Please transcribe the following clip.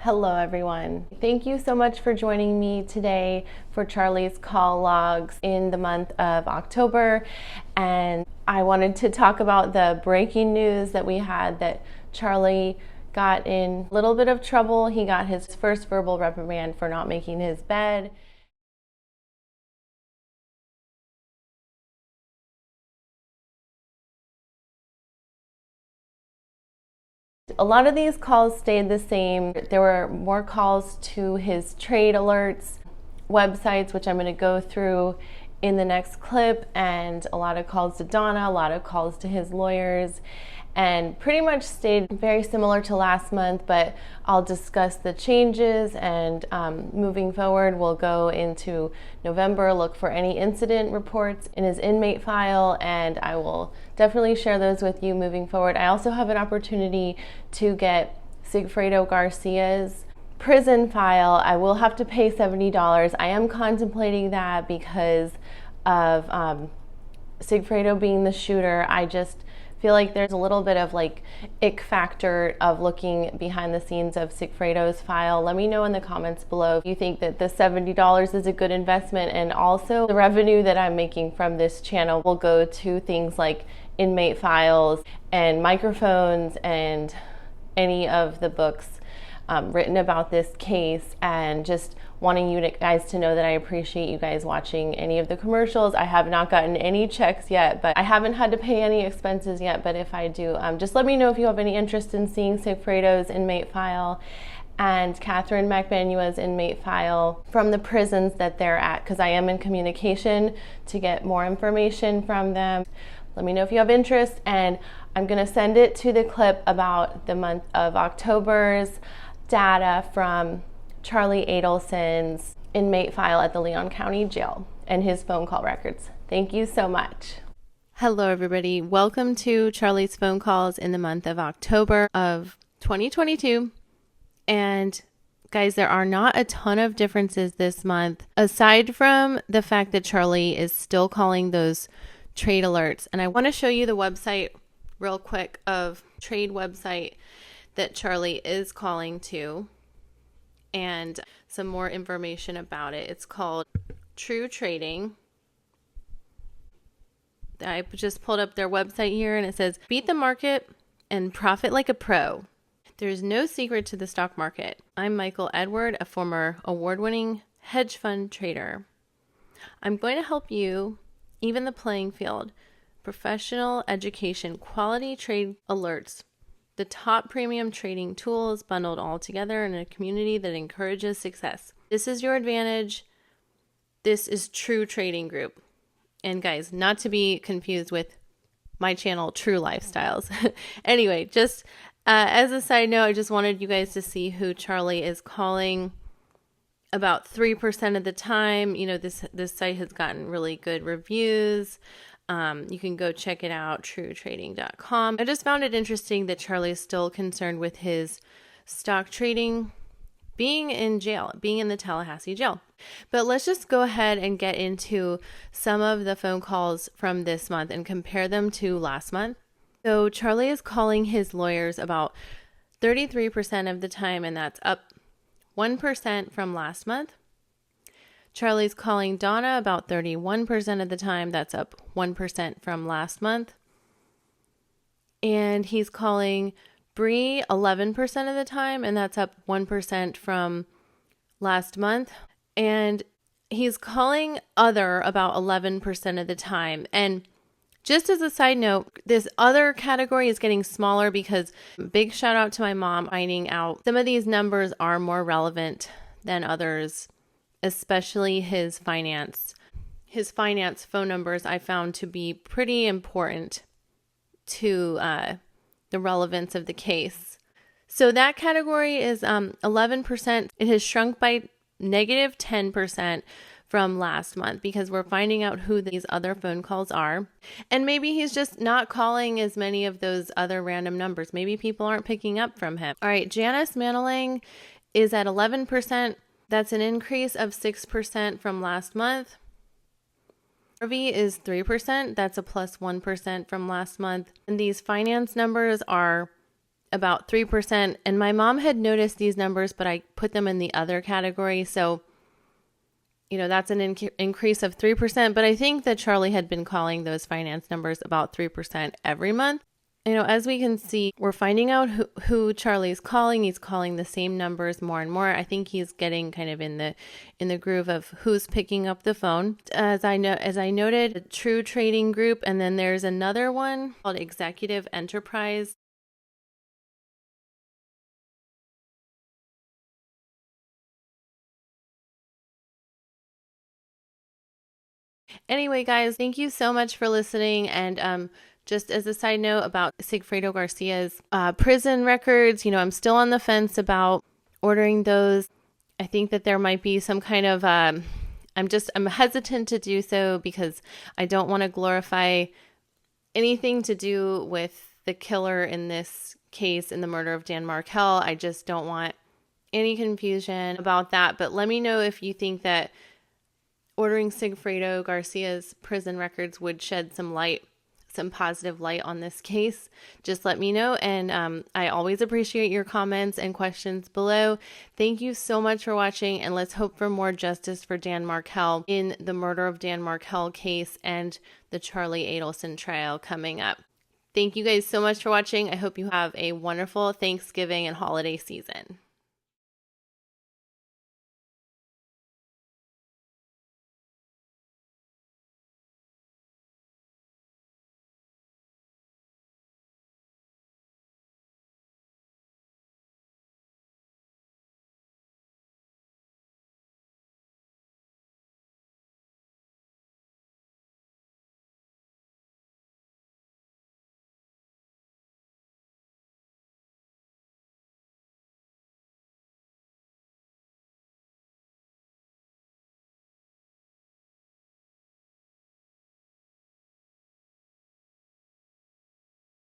Hello everyone. Thank you so much for joining me today for Charlie's call logs in the month of October. And I wanted to talk about the breaking news that we had that Charlie got in a little bit of trouble. He got his first verbal reprimand for not making his bed. A lot of these calls stayed the same. There were more calls to his trade alerts websites, which I'm going to go through in the next clip, and a lot of calls to Donna, a lot of calls to his lawyers, and pretty much stayed very similar to last month, but I'll discuss the changes, and moving forward we'll go into November, look for any incident reports in his inmate file, and I will definitely share those with you moving forward. I also have an opportunity to get Sigfredo Garcia's prison file. I will have to pay $70. I am contemplating that because of Sigfredo being the shooter. I just feel like there's a little bit of like ick factor of looking behind the scenes of Sigfredo's file. Let me know in the comments below if you think that the $70 is a good investment, and also the revenue that I'm making from this channel will go to things like inmate files and microphones and any of the books written about this case, and just wanting you guys to know that I appreciate you guys watching any of the commercials. I have not gotten any checks yet, but I haven't had to pay any expenses yet, but if I do, just let me know if you have any interest in seeing Sigfredo's inmate file and Katherine Magbanua's inmate file from the prisons that they're at, because I am in communication to get more information from them. Let me know if you have interest, and I'm going to send it to the clip about the month of October's data from Charlie Adelson's inmate file at the Leon County Jail and his phone call records. Thank you so much. Hello everybody. Welcome to Charlie's phone calls in the month of October of 2022. And guys, there are not a ton of differences this month, aside from the fact that Charlie is still calling those trade alerts. And I want to show you the website real quick of trade website that Charlie is calling to, and some more information about it. It's called True Trading. I just pulled up their website here, and it says, beat the market and profit like a pro. There's no secret to the stock market. I'm Michael Edward, a former award-winning hedge fund trader. I'm going to help you even the playing field. Professional education, quality trade alerts, the top premium trading tools bundled all together in a community that encourages success. This is your advantage. This is True Trading Group. And guys, not to be confused with my channel, True Lifestyles. Anyway, just as a side note, I just wanted you guys to see who Charlie is calling. About 3% of the time, you know, this site has gotten really good reviews. You can go check it out, truetrading.com. I just found it interesting that Charlie is still concerned with his stock trading being in jail, being in the Tallahassee jail. But let's just go ahead and get into some of the phone calls from this month and compare them to last month. So Charlie is calling his lawyers about 33% of the time, and that's up 1% from last month. Charlie's calling Donna about 31% of the time. That's up 1% from last month. And he's calling Bree 11% of the time, and that's up 1% from last month. And he's calling other about 11% of the time. And just as a side note, this other category is getting smaller because big shout out to my mom finding out some of these numbers are more relevant than others, especially his finance. His finance phone numbers I found to be pretty important to the relevance of the case. So that category is 11%. It has shrunk by negative 10% from last month because we're finding out who these other phone calls are. And maybe he's just not calling as many of those other random numbers. Maybe people aren't picking up from him. All right, Janice Manalang is at 11%. That's an increase of 6% from last month. Harvey is 3%. That's a plus 1% from last month. And these finance numbers are about 3%. And my mom had noticed these numbers, but I put them in the other category. So, that's an increase of 3%. But I think that Charlie had been calling those finance numbers about 3% every month. As we can see, we're finding out who Charlie's calling. He's calling the same numbers more and more. I think he's getting kind of in the groove of who's picking up the phone. As I noted, a True Trading Group, and then there's another one called Executive Enterprise. Anyway, guys, thank you so much for listening. And just as a side note about Sigfredo Garcia's prison records, I'm still on the fence about ordering those. I think that there might be some kind of, I'm hesitant to do so because I don't want to glorify anything to do with the killer in this case, in the murder of Dan Markel. I just don't want any confusion about that. But let me know if you think that ordering Sigfredo Garcia's prison records would shed some positive light on this case. Just let me know. And I always appreciate your comments and questions below. Thank you so much for watching, and let's hope for more justice for Dan Markel in the murder of Dan Markel case and the Charlie Adelson trial coming up. Thank you guys so much for watching. I hope you have a wonderful Thanksgiving and holiday season.